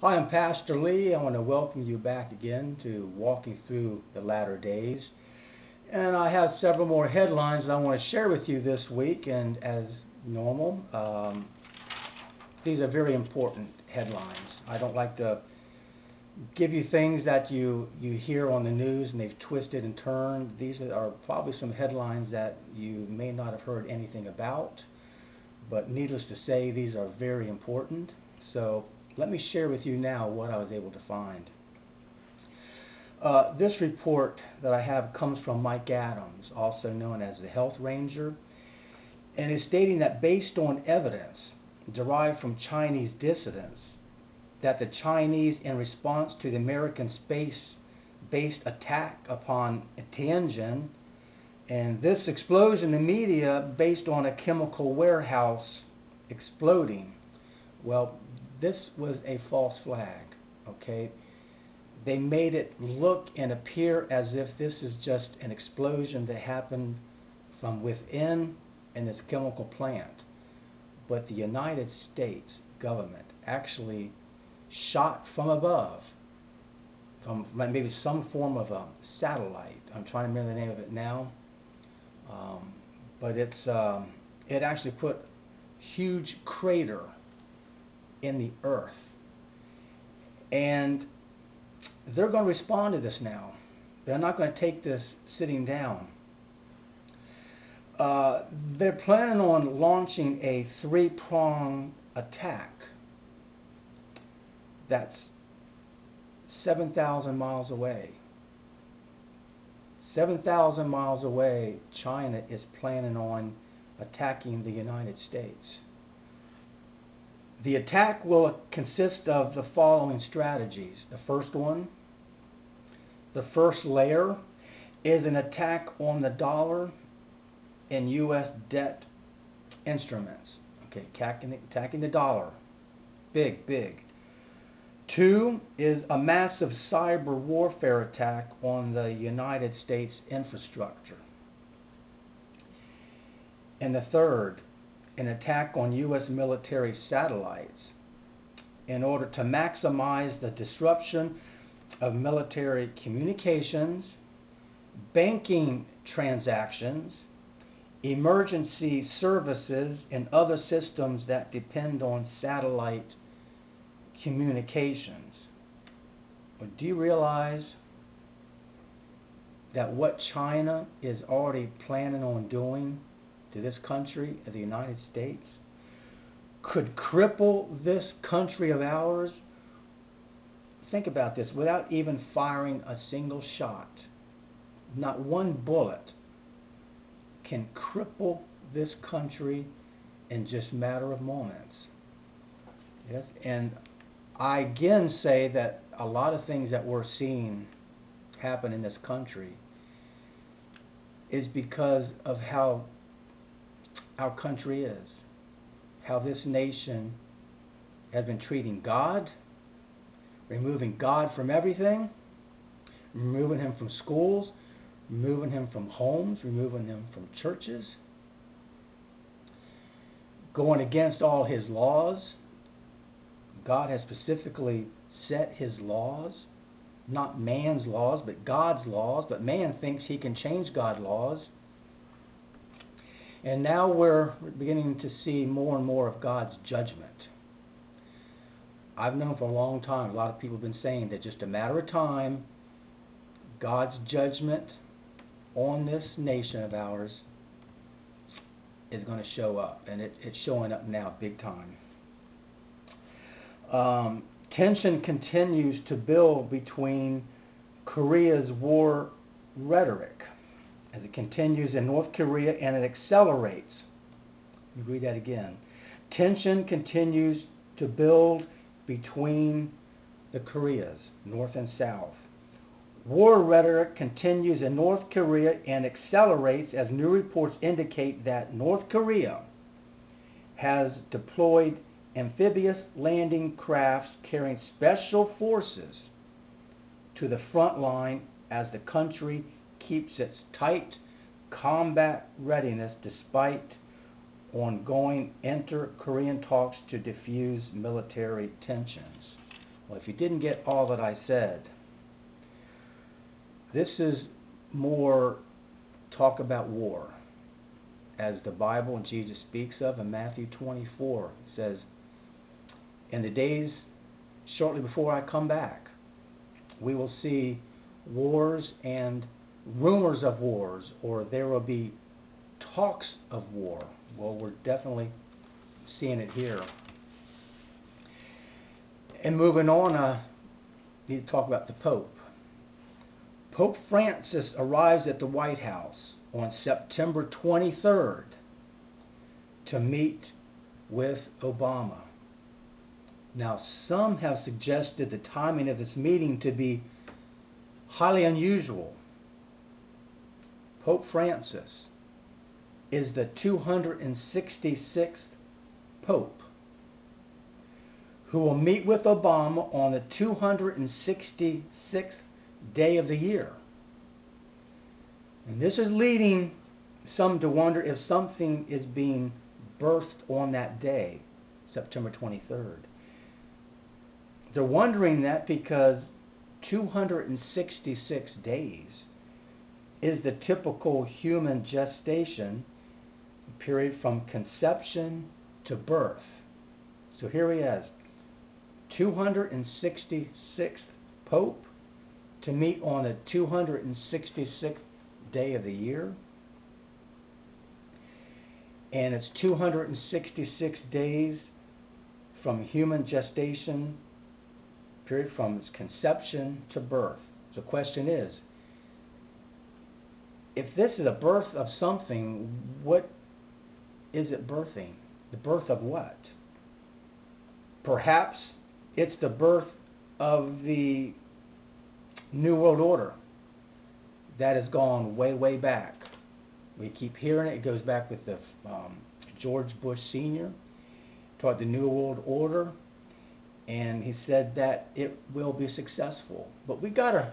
Hi, I'm Pastor Lee. I want to welcome you back again to Walking Through the Latter Days. And I have several more headlines that I want to share with you this week. And as normal, these are very important headlines. I don't like to give you things that you hear on the news and they've twisted and turned. These are probably some headlines that you may not have heard anything about. But needless to say, these are very important. So let me share with you now what I was able to find. This report that I have comes from Mike Adams, also known as the Health Ranger, and is stating that based on evidence derived from Chinese dissidents, that the Chinese, in response to the American space-based attack upon Tianjin, and this explosion in the media based on a chemical warehouse exploding, well, this was a false flag, okay? They made it look and appear as if this is just an explosion that happened from within in this chemical plant. But the United States government actually shot from above, from maybe some form of a satellite. I'm trying to remember the name of it now. But it actually put huge crater in the earth, and they're going to respond to this now. They're not going to take this sitting down. They're planning on launching a three-pronged attack that's 7,000 miles away. 7,000 miles away, China is planning on attacking the United States. The attack will consist of the following strategies. The first one, the first layer, is an attack on the dollar and U.S. debt instruments. Okay, attacking the dollar. Big, big. Two is a massive cyber warfare attack on the United States infrastructure. And the third, an attack on U.S. military satellites in order to maximize the disruption of military communications, banking transactions, emergency services, and other systems that depend on satellite communications. But do you realize that what China is already planning on doing to this country, the United States, could cripple this country of ours? Think about this, without even firing a single shot. Not one bullet can cripple this country in just a matter of moments. Yes, and I again say that a lot of things that we're seeing happen in this country is because of how our country is, how this nation has been treating God, removing God from everything, removing Him from schools, removing Him from homes, removing Him from churches, going against all His laws. God has specifically set His laws, not man's laws, but God's laws, but man thinks he can change God's laws. And now we're beginning to see more and more of God's judgment. I've known for a long time, a lot of people have been saying that just a matter of time, God's judgment on this nation of ours is going to show up. And it's showing up now big time. Tension continues to build between Korea's war rhetoric as it continues in North Korea, and it accelerates. Let me read that again. Tension continues to build between the Koreas, North and South. War rhetoric continues in North Korea and accelerates as new reports indicate that North Korea has deployed amphibious landing crafts carrying special forces to the front line as the country keeps its tight combat readiness despite ongoing inter-Korean talks to defuse military tensions. Well, if you didn't get all that I said, this is more talk about war, as the Bible and Jesus speaks of in Matthew 24. It says, in the days shortly before I come back, we will see wars and rumors of wars, or there will be talks of war. Well, we're definitely seeing it here. And moving on, I need to talk about the Pope. Pope Francis arrives at the White House on September 23rd to meet with Obama. Now, some have suggested the timing of this meeting to be highly unusual. Pope Francis is the 266th Pope who will meet with Obama on the 266th day of the year. And this is leading some to wonder if something is being birthed on that day, September 23rd. They're wondering that because 266 days is the typical human gestation period from conception to birth. So here he is, 266th Pope to meet on the 266th day of the year. And it's 266 days from human gestation period from its conception to birth. So the question is, if this is a birth of something, what is it birthing? The birth of what? Perhaps it's the birth of the New World Order that has gone way, way back. We keep hearing it. It goes back with the George Bush Sr. taught the New World Order, and he said that it will be successful. But we gotta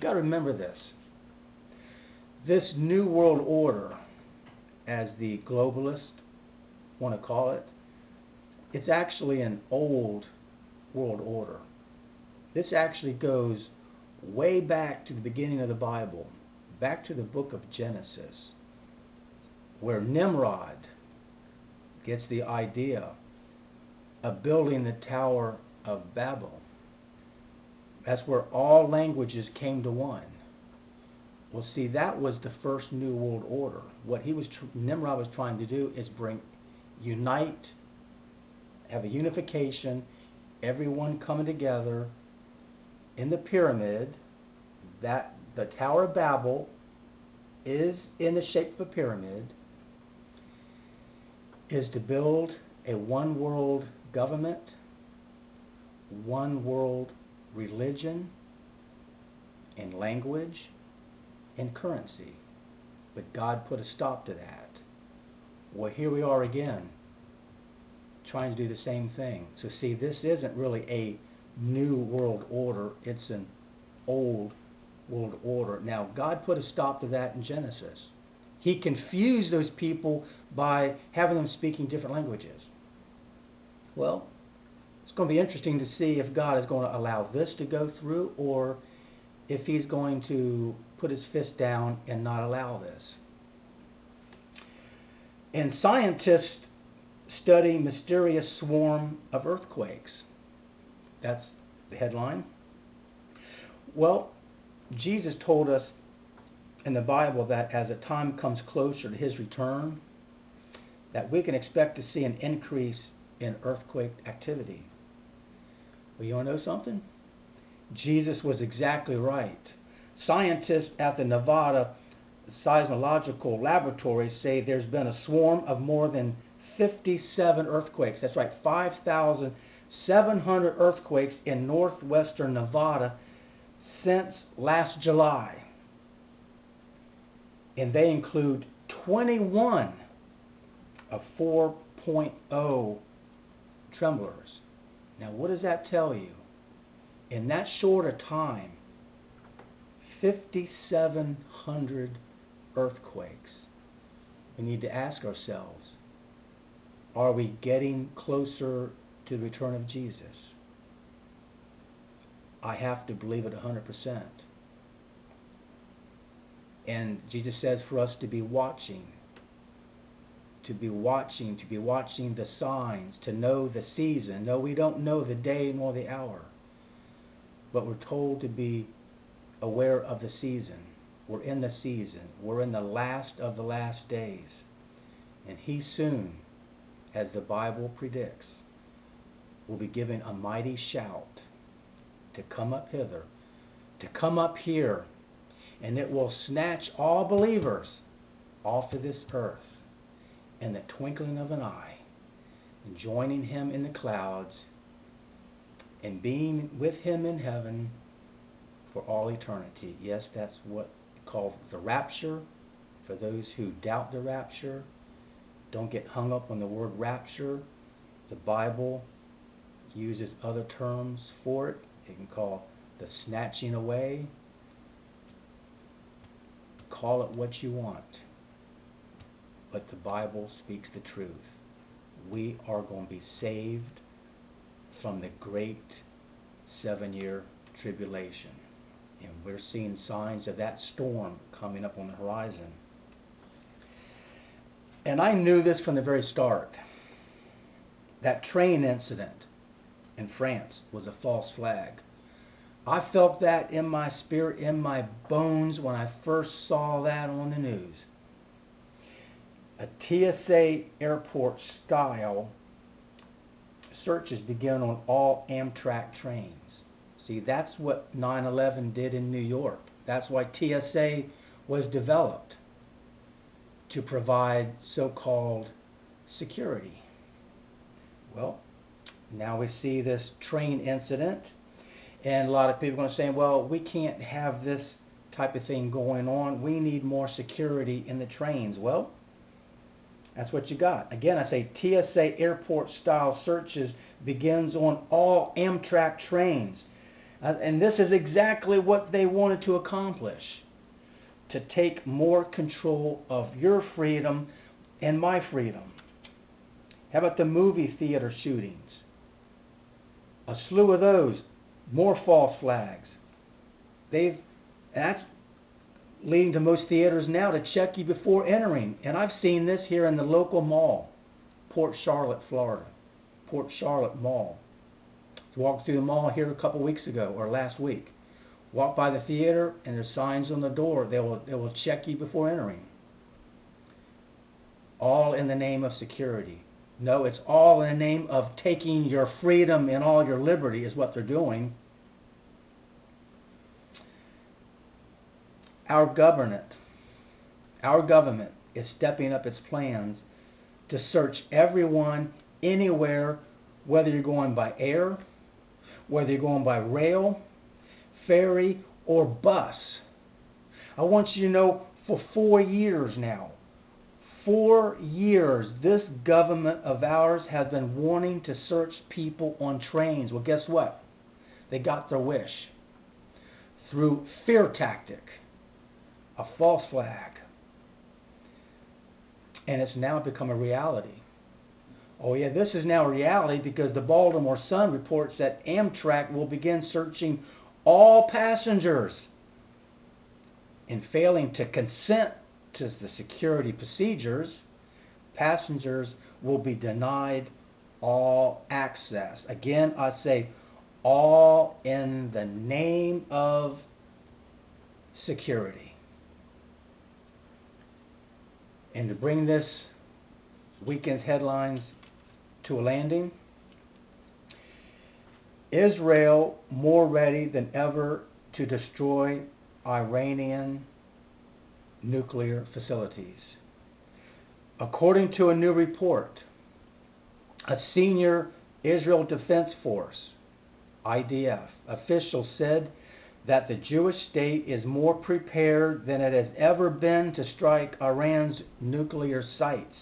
remember this. This New World Order, as the globalists want to call it, it's actually an old world order. This actually goes way back to the beginning of the Bible, back to the book of Genesis, where Nimrod gets the idea of building the Tower of Babel. That's where all languages came to one. Well, see, that was the first New World Order. What Nimrod was trying to do is unite, have a unification, everyone coming together in the pyramid. That the Tower of Babel is in the shape of a pyramid, is to build a one world government, one world religion and language and currency. But God put a stop to that. Well, here we are again, trying to do the same thing. So see, this isn't really a new world order, it's an old world order. Now, God put a stop to that in Genesis. He confused those people by having them speaking different languages. Well, it's going to be interesting to see if God is going to allow this to go through, or if He's going to put His fist down and not allow this. And scientists study mysterious swarm of earthquakes. That's the headline. Well, Jesus told us in the Bible that as the time comes closer to His return, that we can expect to see an increase in earthquake activity. Well, you want to know something? Jesus was exactly right. Scientists at the Nevada Seismological Laboratory say there's been a swarm of more than 57 earthquakes. That's right, 5,700 earthquakes in northwestern Nevada since last July. And they include 21 of 4.0 tremblers. Now, what does that tell you? In that short a time, 5,700 earthquakes. We need to ask ourselves, are we getting closer to the return of Jesus? I have to believe it 100%. And Jesus says for us to be watching, to be watching the signs, to know the season. No, we don't know the day nor the hour, but we're told to be aware of the season. We're in the season. We're in the last of the last days. And He soon, as the Bible predicts, will be giving a mighty shout to come up hither, to come up here, and it will snatch all believers off of this earth in the twinkling of an eye, and joining Him in the clouds and being with Him in heaven for all eternity. Yes, that's what we call the rapture. For those who doubt the rapture, don't get hung up on the word rapture. The Bible uses other terms for it. You can call the snatching away. Call it what you want. But the Bible speaks the truth. We are going to be saved from the great 7-year tribulation. And we're seeing signs of that storm coming up on the horizon. And I knew this from the very start. That train incident in France was a false flag. I felt that in my spirit, in my bones, when I first saw that on the news. A TSA airport style searches began on all Amtrak trains. See, that's what 9/11 did in New York. That's why TSA was developed, to provide so-called security. Well, now we see this train incident, and a lot of people are going to say, well, we can't have this type of thing going on. We need more security in the trains. Well, that's what you got. Again, I say TSA airport-style searches begins on all Amtrak trains. And this is exactly what they wanted to accomplish, to take more control of your freedom and my freedom. How about the movie theater shootings? A slew of those, more false flags. That's leading to most theaters now to check you before entering. And I've seen this here in the local mall, Port Charlotte, Florida. Port Charlotte Mall. I walked through the mall here a couple weeks ago, or last week. Walk by the theater, and there's signs on the door. They will check you before entering. All in the name of security. No, it's all in the name of taking your freedom and all your liberty is what they're doing. Our government is stepping up its plans to search everyone, anywhere, whether you're going by air, whether you're going by rail, ferry, or bus. I want you to know, for 4 years now, 4 years, this government of ours has been wanting to search people on trains. Well, guess what? They got their wish. Through fear tactic, a false flag. And it's now become a reality. Oh yeah, this is now a reality because the Baltimore Sun reports that Amtrak will begin searching all passengers. In failing to consent to the security procedures, passengers will be denied all access. Again, I say all in the name of security. And to bring this weekend's headlines to a landing, Israel more ready than ever to destroy Iranian nuclear facilities. According to a new report, a senior Israel Defense Force, IDF, official said that the Jewish state is more prepared than it has ever been to strike Iran's nuclear sites.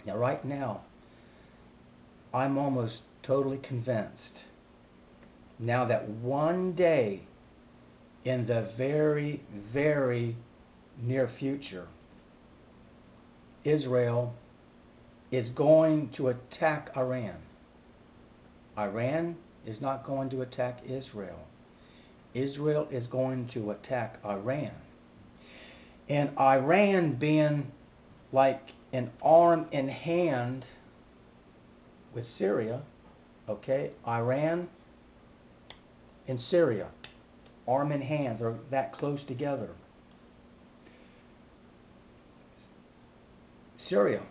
Now, right now, I'm almost totally convinced now that one day in the very, very near future, Israel is going to attack Iran. Iran is not going to attack Israel. Israel is going to attack Iran. And Iran being like an arm in hand with Syria, okay? Iran and Syria, arm in hand, they're that close together. Syria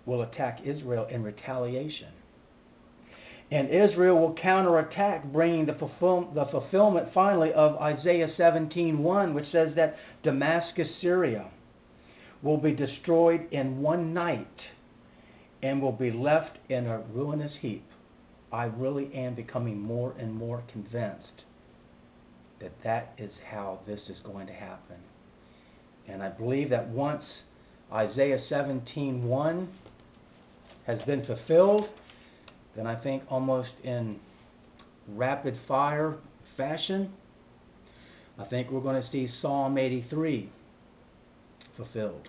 will attack Israel in retaliation. And Israel will counterattack, bringing the fulfillment finally of Isaiah 17:1, which says that Damascus, Syria, will be destroyed in one night and will be left in a ruinous heap. I really am becoming more and more convinced that that is how this is going to happen. And I believe that once Isaiah 17:1 has been fulfilled, then I think almost in rapid fire fashion, I think we're going to see Psalm 83 fulfilled.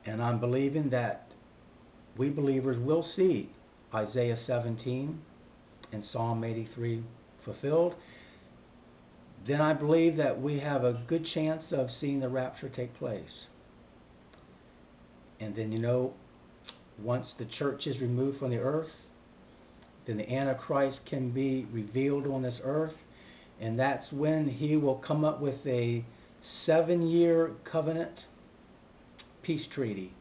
And I'm believing that we believers will see Isaiah 17 and Psalm 83 fulfilled. Then I believe that we have a good chance of seeing the rapture take place. And then, once the church is removed from the earth, then the Antichrist can be revealed on this earth, and that's when he will come up with a 7-year covenant peace treaty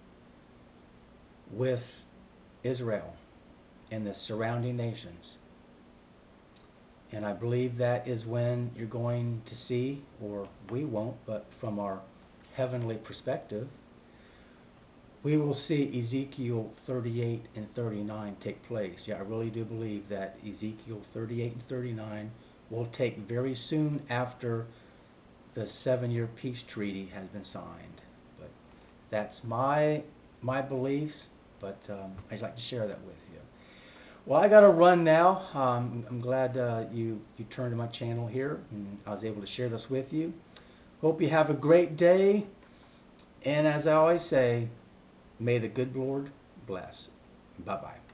with Israel and the surrounding nations. And I believe that is when you're going to see, or we won't, but from our heavenly perspective, we will see Ezekiel 38 and 39 take place. Yeah, I really do believe that Ezekiel 38 and 39 will take very soon after the 7-year peace treaty has been signed. But that's my beliefs, but I'd like to share that with you. Well, I got to run now. I'm glad you turned to my channel here, and I was able to share this with you. Hope you have a great day, and as I always say, may the good Lord bless. Bye-bye.